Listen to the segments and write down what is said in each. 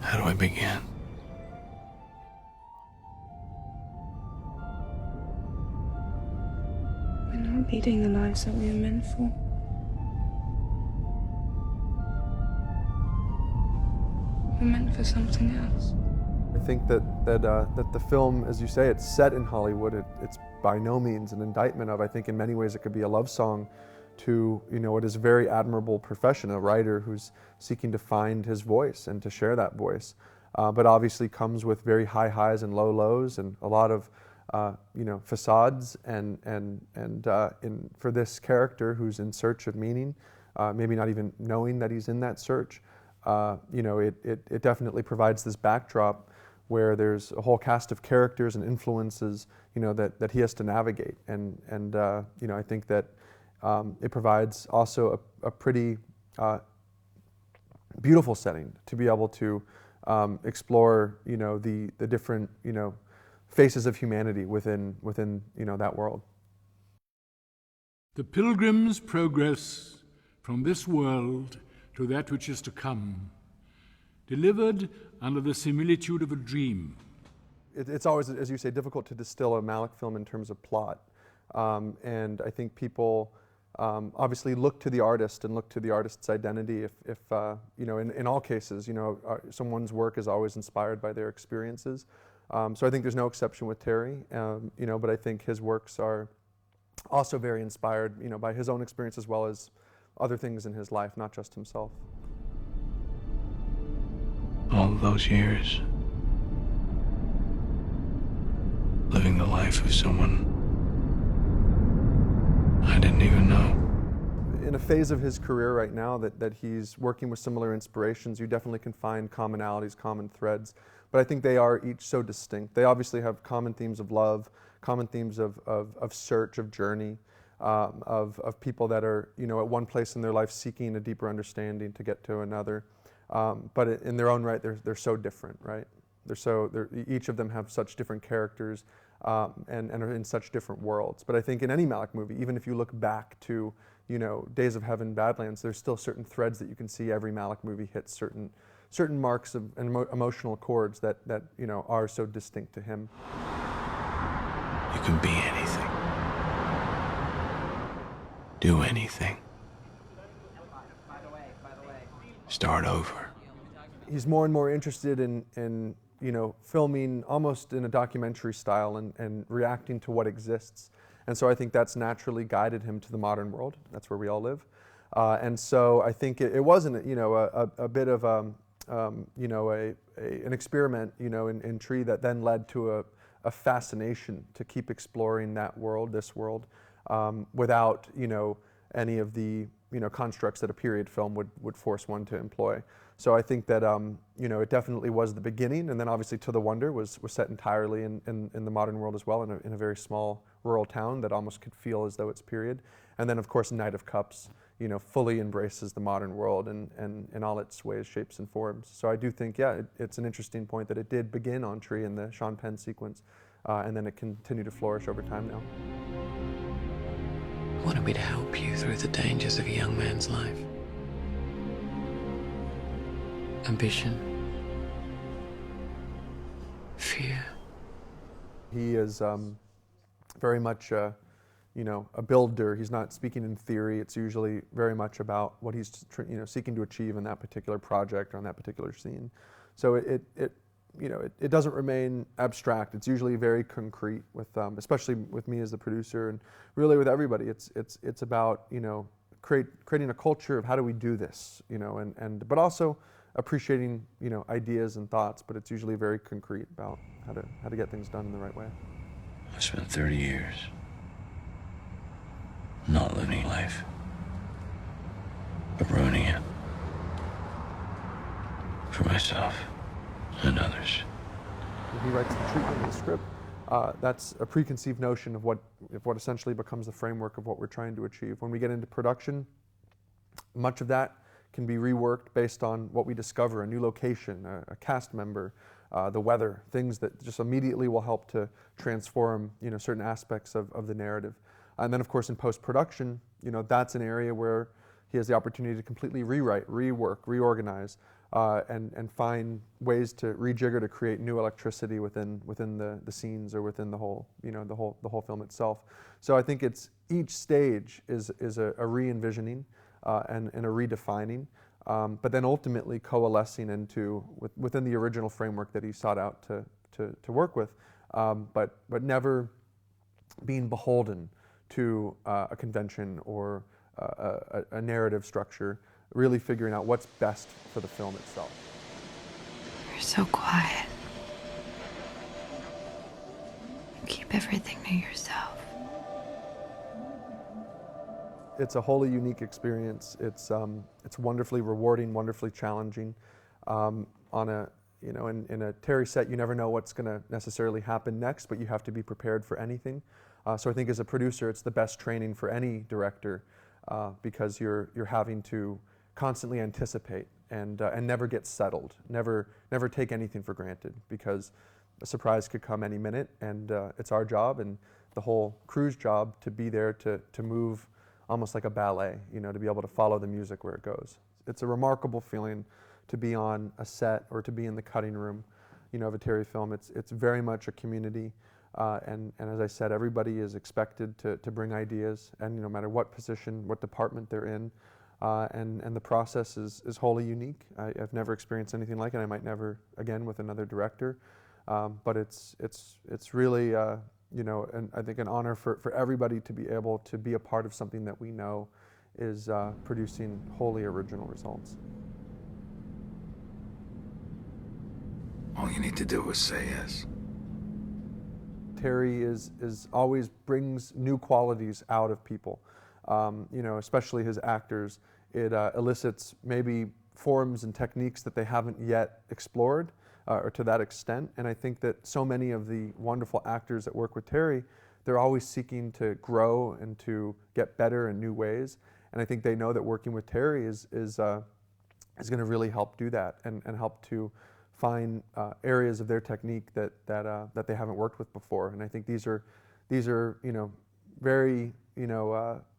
How do I begin? We're not leading the lives that we are meant for. We're meant for something else. I think that the film, as you say, it's set in Hollywood. It's by no means an indictment of. I think in many ways it could be a love song to what is a very admirable profession, a writer who's seeking to find his voice and to share that voice, but obviously comes with very high highs and low lows and a lot of facades and for this character who's in search of meaning, maybe not even knowing that he's in that search. It definitely provides this backdrop where there's a whole cast of characters and influences, that he has to navigate, and I think that it provides also a pretty beautiful setting to be able to explore, the different, faces of humanity within that world. The pilgrim's progress from this world to that which is to come, delivered under the similitude of a dream. It's always, as you say, difficult to distill a Malick film in terms of plot. And I think people obviously look to the artist and look to the artist's identity. If in all cases, someone's work is always inspired by their experiences. So I think there's no exception with Terry, but I think his works are also very inspired, by his own experience as well as other things in his life, not just himself. All those years, living the life of someone I didn't even know. In a phase of his career right now that he's working with similar inspirations, you definitely can find commonalities, common threads, but I think they are each so distinct. They obviously have common themes of love, common themes of search, of journey, of people that are, at one place in their life seeking a deeper understanding to get to another. But in their own right, they're so different, right? Each of them have such different characters and are in such different worlds. But I think in any Malick movie, even if you look back to, Days of Heaven, Badlands, there's still certain threads that you can see. Every Malick movie hits certain marks of emotional chords that are so distinct to him. You can be anything. Do anything. Start over. He's more and more interested in filming almost in a documentary style and reacting to what exists. And so I think that's naturally guided him to the modern world. That's where we all live. And so I think it wasn't, a bit of an experiment, in Tree that then led to a fascination to keep exploring that world, this world, without, any of the, constructs that a period film would force one to employ. So I think that, it definitely was the beginning, and then obviously To the Wonder was set entirely in the modern world as well, in a very small rural town that almost could feel as though it's period. And then of course Knight of Cups, fully embraces the modern world and in all its ways, shapes, and forms. So I do think, it's an interesting point that it did begin on Tree in the Sean Penn sequence, and then it continued to flourish over time now. I wanted me to help you through the dangers of a young man's life. Ambition. Fear. He is very much a builder. He's not speaking in theory. It's usually very much about what he's seeking to achieve in that particular project or on that particular scene. So it doesn't remain abstract. It's usually very concrete with especially with me as the producer, and really with everybody. It's about creating a culture of how do we do this, but also appreciating ideas and thoughts. But it's usually very concrete about how to get things done in the right way. I've spent 30 years not living life, but ruining it for myself and others. When he writes the treatment of the script, that's a preconceived notion of what essentially becomes the framework of what we're trying to achieve. When we get into production, much of that can be reworked based on what we discover, a new location, a cast member, the weather, things that just immediately will help to transform certain aspects of the narrative. And then of course in post-production, that's an area where he has the opportunity to completely rewrite, rework, reorganize, and find ways to rejigger to create new electricity within the scenes or within the whole the whole film itself. So I think it's each stage is a re-envisioning and a redefining, but then ultimately coalescing into within the original framework that he sought out to work with, but never being beholden to a convention or a narrative structure, really figuring out what's best for the film itself. You're so quiet. You keep everything to yourself. It's a wholly unique experience. It's wonderfully rewarding, wonderfully challenging. On a in a Terry set, you never know what's going to necessarily happen next, but you have to be prepared for anything. So I think as a producer, it's the best training for any director, because you're having to constantly anticipate and never get settled, never take anything for granted, because a surprise could come any minute, and it's our job and the whole crew's job to be there to move almost like a ballet, to be able to follow the music where it goes. It's a remarkable feeling to be on a set or to be in the cutting room, of a Terry film. It's very much a community, and as I said, everybody is expected to bring ideas, and no matter what position, what department they're in, and the process is wholly unique. I've never experienced anything like it. I might never again with another director, but it's really and I think an honor for everybody to be able to be a part of something that we know is producing wholly original results. All you need to do is say yes. Terry is always brings new qualities out of people, especially his actors. It elicits maybe forms and techniques that they haven't yet explored, or to that extent. And I think that so many of the wonderful actors that work with Terry, they're always seeking to grow and to get better in new ways. And I think they know that working with Terry is going to really help do that and help to find areas of their technique that they haven't worked with before. And I think these are very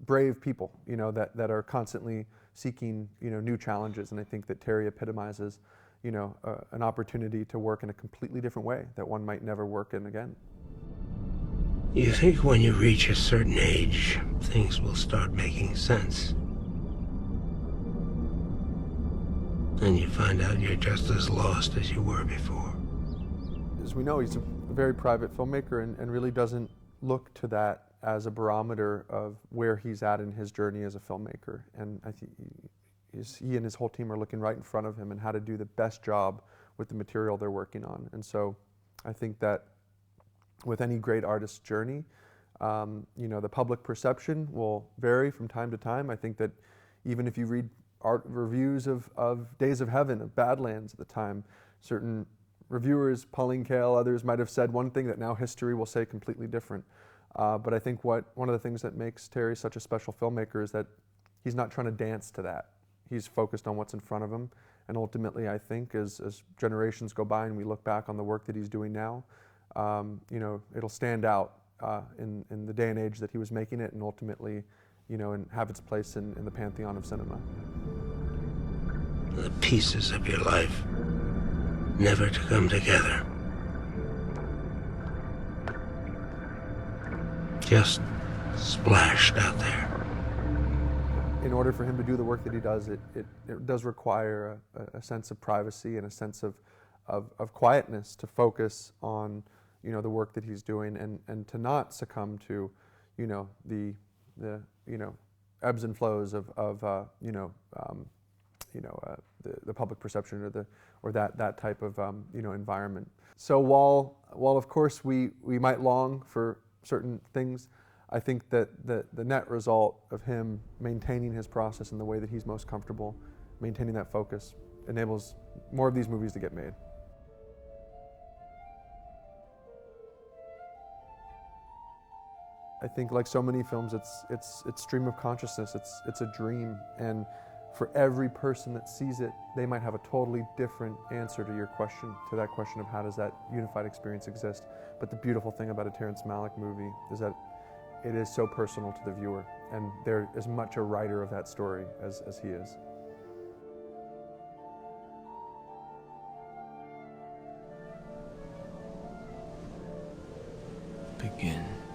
brave people that are constantly seeking new challenges. And I think that Terry epitomizes an opportunity to work in a completely different way that one might never work in again. You think when you reach a certain age, things will start making sense. And you find out you're just as lost as you were before. As we know, he's a very private filmmaker and really doesn't look to that as a barometer of where he's at in his journey as a filmmaker. And I think he and his whole team are looking right in front of him and how to do the best job with the material they're working on. And so I think that with any great artist's journey, the public perception will vary from time to time. I think that even if you read art reviews of Days of Heaven, of Badlands at the time, certain reviewers, Pauline Kael, others might have said one thing that now history will say completely different. But I think one of the things that makes Terry such a special filmmaker is that he's not trying to dance to that. He's focused on what's in front of him. And ultimately, I think as generations go by and we look back on the work that he's doing now, it'll stand out in the day and age that he was making it, and ultimately, and have its place in the pantheon of cinema. The pieces of your life never to come together. Just splashed out there. In order for him to do the work that he does, it does require a sense of privacy and a sense of quietness to focus on the work that he's doing, and to not succumb to the ebbs and flows of the public perception or that type of environment. So while of course we might long for certain things, I think that the net result of him maintaining his process in the way that he's most comfortable, maintaining that focus, enables more of these movies to get made. I think, like so many films, it's stream of consciousness. It's a dream, and for every person that sees it, they might have a totally different answer to your question, to that question of how does that unified experience exist. But the beautiful thing about a Terrence Malick movie is that it is so personal to the viewer, and they're as much a writer of that story as he is. begin.